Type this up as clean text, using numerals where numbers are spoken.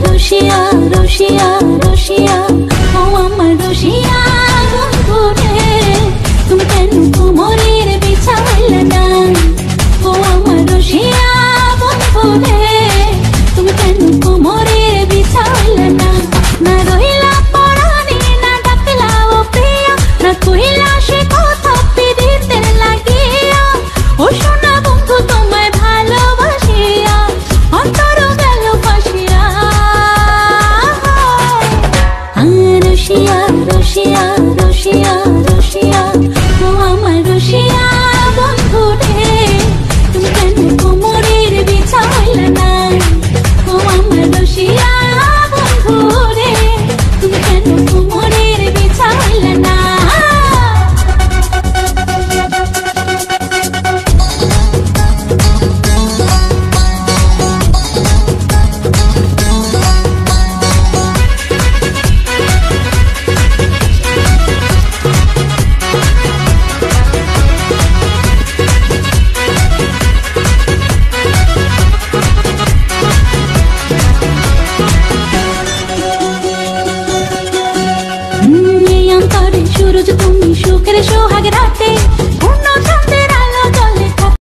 রসিয়া রসিয়া রসিয়া ও আমার রসিয়া বন্ধু রে তুমি কেন কোমরের বিছাইলে না ও আমার রসিয়া বন্ধু রে তুমি কেন কোমরের বিছাইলে না না রইলা পরাণে না ডাকলা ও প্রিয়া না কইলা সে কথা পিদিতে লাগিয়া ও সোনা বন্ধু তোমায় ভালোবাসিয়া অন্তর গেল ফাঁসিয়া রসিয়া রসিয়া রসিয়া রসিয়া ও আমার রসিয়া বন্ধু রে তুমি কেন কোমরের বিছাইলে না ও আমার রসিয়া বন্ধু রে তুমি কেন কোমরের বিছাইলে না সূরজ তুমি সুখের সোহাগ রাতে